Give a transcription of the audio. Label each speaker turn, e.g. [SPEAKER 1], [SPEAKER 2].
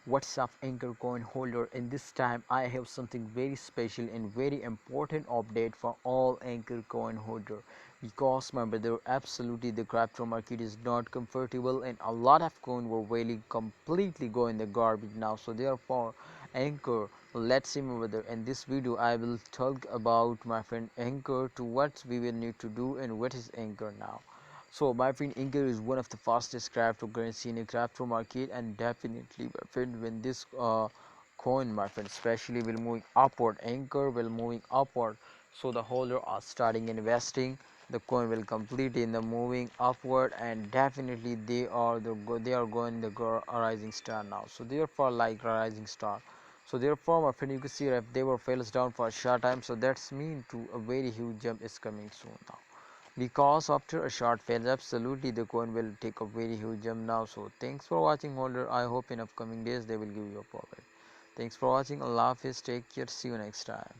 [SPEAKER 1] What's up, Anchor coin holder? In this time I have something very special and very important update for all Anchor coin holder, because my brother, absolutely the crypto market is not comfortable and a lot of coin were really completely go in the garbage now. So therefore, Anchor, let's see my brother, in this video I will talk about my friend Anchor, to what we will need to do and what is Anchor now. So my friend, Ankr is one of the fastest cryptocurrency in the crypto market, and definitely my friend, when this coin, my friend, especially will moving upward, Ankr will moving upward, so the holder are starting investing. The coin will complete in the moving upward, and definitely they are going the rising star now. So therefore, like rising star. So therefore, my friend, you can see if they were fails down for a short time, so that's mean to a very huge jump is coming soon now, because after a short phase absolutely the coin will take a very huge jump now. So thanks for watching, holder. I hope in upcoming days they will give you a profit. Thanks for watching. Allah Hafiz, take care, see you next time.